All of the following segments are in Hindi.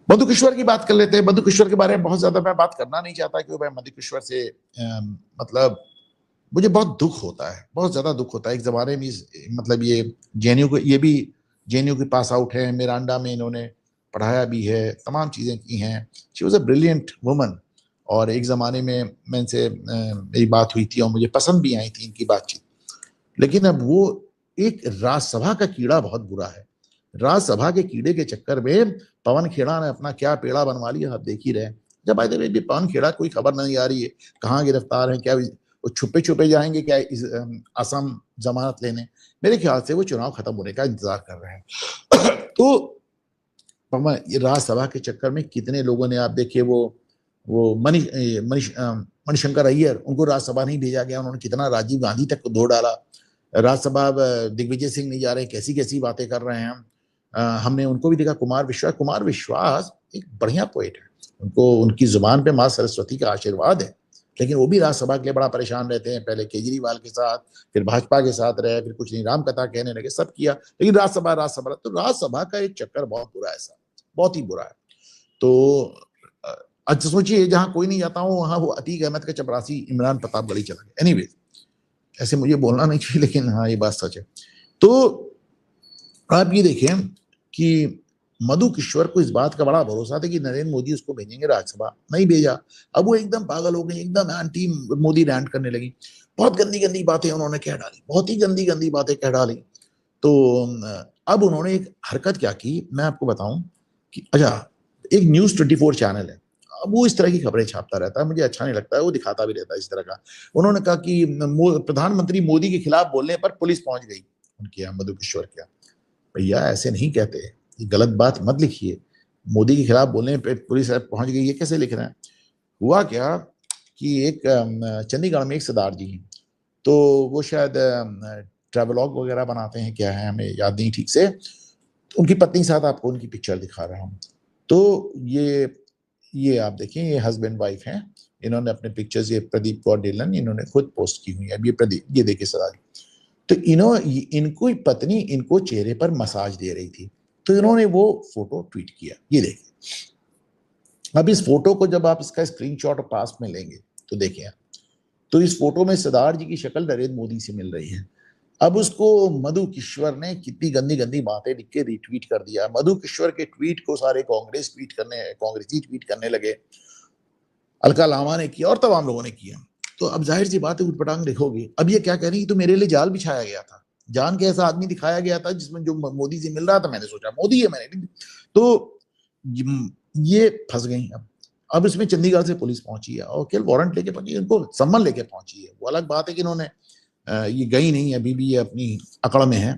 मधु किश्वर की बात कर लेते हैं। मधु किश्वर के बारे में बहुत ज्यादा मैं बात करना नहीं चाहता, क्योंकि मैं मधु किश्वर से मतलब मुझे बहुत दुख होता है, बहुत ज्यादा दुख होता है। एक जमाने में मतलब ये जेएनयू को, ये भी जेएनयू के पास आउट है, मिरांडा में इन्होंने पढ़ाया भी है, तमाम चीजें की हैं। She was a brilliant woman. और एक जमाने में मैं इनसे मेरी बात हुई थी और मुझे पसंद भी आई थी इनकी बातचीत। लेकिन अब वो एक राज्यसभा का कीड़ा बहुत बुरा है। राज्यसभा के कीड़े के चक्कर में पवन खेड़ा ने अपना क्या पेड़ा बनवा लिया, आप देख ही रहे। जब बाय द वे भी पवन खेड़ा कोई खबर नहीं आ रही है, कहाँ गिरफ्तार है, क्या वो छुपे छुपे जाएंगे क्या इस असम जमानत लेने? मेरे ख्याल से वो चुनाव खत्म होने का इंतजार कर रहे हैं। तो पवन राज्यसभा के चक्कर में कितने लोगों ने, आप देखिए वो मणिशंकर अय्यर, उनको राज्यसभा नहीं भेजा गया, उन्होंने कितना राजीव गांधी तक को धो डाला। राज्यसभा दिग्विजय सिंह नहीं जा रहे, कैसी कैसी बातें कर रहे हैं हम। हमने उनको भी देखा। कुमार विश्वास एक बढ़िया पोएट है, उनको उनकी जुबान पे माँ सरस्वती का आशीर्वाद है, लेकिन वो भी राज्यसभा के लिए बड़ा परेशान रहते हैं। पहले केजरीवाल के साथ, फिर भाजपा के साथ रहे, फिर कुछ नहीं राम कथा कहने लगे, सब किया, लेकिन राज्यसभा तो राज्यसभा का एक चक्कर बहुत बुरा है, सर बहुत ही बुरा है। तो अच्छा सोचिए, जहां कोई नहीं जाता हूँ वहां वो अतीक अहमद का चपरासी इमरान प्रतापगढ़ी चला गया। एनीवेज, ऐसे मुझे बोलना नहीं चाहिए, लेकिन हाँ ये बात सच है। तो आप ये देखें कि मधु किश्वर को इस बात का बड़ा भरोसा था कि नरेंद्र मोदी उसको भेजेंगे राज्यसभा, नहीं भेजा। अब वो एकदम पागल हो गई, एकदम एंटी मोदी रैंट करने लगी। बहुत गंदी गंदी बातें उन्होंने कह डाली, बहुत ही गंदी गंदी बातें कह डाली। तो अब उन्होंने एक हरकत क्या की, मैं आपको बताऊं कि अच्छा, एक News 24 चैनल है, अब वो इस तरह की खबरें छापता रहता है, मुझे अच्छा नहीं लगता है, वो दिखाता भी रहता है इस तरह का। उन्होंने कहा कि प्रधानमंत्री मोदी के खिलाफ बोलने पर पुलिस पहुंच गई उनके यहाँ, मधु किश्वर के यहाँ। भैया ऐसे नहीं कहते, ये गलत बात मत लिखिए। मोदी के खिलाफ बोलने पे पुलिस पहुंच गई, ये कैसे लिख रहे हैं? हुआ क्या कि एक चंडीगढ़ में एक सरदार जी हैं, तो वो शायद ट्रेवलॉग वगैरह बनाते हैं, क्या है हमें याद नहीं ठीक से। तो उनकी पत्नी के साथ आपको उनकी पिक्चर दिखा रहा हूँ। तो ये आप देखें, ये हस्बैंड वाइफ हैं। इन्होंने अपने पिक्चर्स, ये प्रदीप कौर ढिल्लन, इन्होंने खुद पोस्ट की हुई है। अब ये प्रदीप, ये देखिए सरदार जी। तो इनको पत्नी इनको चेहरे पर मसाज दे रही थी, तो इन्होंने वो फोटो ट्वीट किया, ये देखिए। अब इस फोटो को जब आप इसका स्क्रीनशॉट और पास में लेंगे तो देखिए, तो इस फोटो में सरदार जी की शक्ल नरेंद्र मोदी से मिल रही है। अब उसको मधु किश्वर ने कितनी गंदी गंदी बातें लिख के रिट्वीट कर दिया। मधु किश्वर के ट्वीट को सारे कांग्रेसी ट्वीट करने लगे। अलका लामा ने किया और तमाम लोगों ने किया। तो अब जाहिर सी बात है, उठपटांग लिखोगे। अब ये क्या कह रही है, तो मेरे लिए जाल बिछाया गया था, जान के ऐसा आदमी दिखाया गया था जिसमें जो मोदी से मिल रहा था, मैंने सोचा मोदी है, मैंने तो ये फंस गई। अब इसमें चंडीगढ़ से पुलिस पहुंची है और केवल वारंट लेके पहुंची है, इनको सम्मन लेके पहुंची है। वो अलग बात है कि इन्होंने ये गई नहीं, अभी भी ये अपनी अकड़ में है।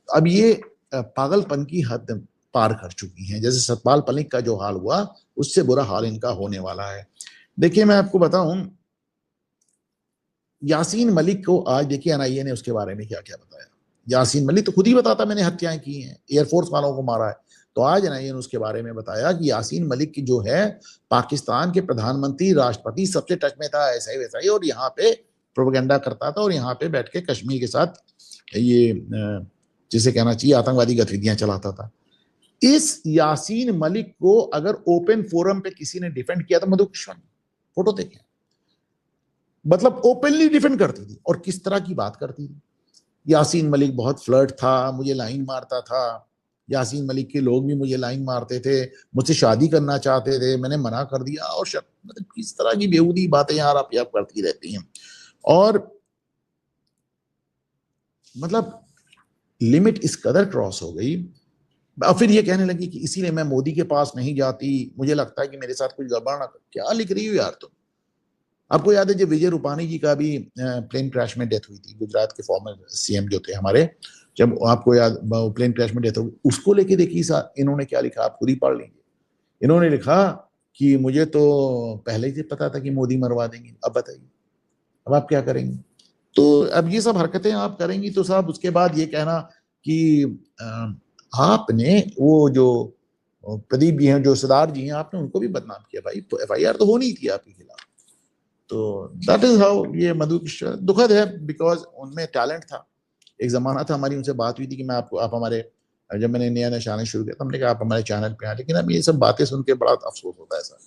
अब ये पागलपन की हद पार कर चुकी हैं। जैसे सतपाल मलिक का जो हाल हुआ, उससे बुरा हाल इनका होने वाला है। देखिए मैं आपको बताऊं, यासीन मलिक को आज देखिए एनआईए ने उसके बारे में क्या क्या बताया। यासीन मलिक तो खुद ही बताता मैंने हत्याएं की हैं, एयरफोर्स वालों को मारा है। तो आज एनआईए ने उसके बारे में बताया कि यासीन मलिक की जो है, पाकिस्तान के प्रधानमंत्री राष्ट्रपति सबसे टच में था, ऐसा ही वैसा ही, और यहाँ पे प्रोपेगेंडा करता था, और यहाँ पे बैठ के कश्मीर के साथ ये जिसे कहना चाहिए आतंकवादी गतिविधियां चलाता था। इस यासीन मलिक को अगर ओपन फोरम पे किसी ने डिफेंड किया था, मधु किश्वर, फोटो देखें, मतलब ओपनली डिफेंड करती थी। और किस तरह की बात करती थी। यासीन मलिक बहुत फ्लर्ट था, मुझे लाइन मारता था, यासीन मलिक के लोग भी मुझे लाइन मारते थे, मुझसे शादी करना चाहते थे, मैंने मना कर दिया। और मतलब किस तरह की बेहूदी बातें यार आप करती रहती हैं। और मतलब लिमिट इस कदर क्रॉस हो गई। और फिर ये कहने लगी कि इसीलिए मैं मोदी के पास नहीं जाती, मुझे लगता है कि मेरे साथ कुछ गड़बड़ ना। क्या लिख रही हो यार तुम? आपको याद है जब विजय रूपाणी जी का भी प्लेन क्रैश में डेथ हुई थी, गुजरात के फॉर्मर सीएम जो थे हमारे, जब आपको याद प्लेन क्रैश में डेथ हुई, उसको लेके देखिए इन्होंने क्या लिखा, आप खुद ही पढ़ लीजिए। इन्होंने लिखा कि मुझे तो पहले ही पता था कि मोदी मरवा देंगे, अब बताइए अब आप क्या करेंगे? तो अब ये सब हरकतें आप करेंगी तो साहब उसके बाद ये कहना कि आपने वो जो प्रदीप जी हैं, जो सरदार जी हैं, आपने उनको भी बदनाम किया। भाई तो एफआईआर तो होनी थी आपके खिलाफ। तो दैट इज हाउ ये मधु किश्वर, दुखद है बिकॉज उनमें टैलेंट था। एक जमाना था, हमारी उनसे बात हुई थी कि मैं आप हमारे जब मैंने नया-नया चैनल शुरू किया तो हमने कहा आप हमारे चैनल पे आएँ, लेकिन अब ये सब बातें सुन के बड़ा अफ़सोस होता है सर।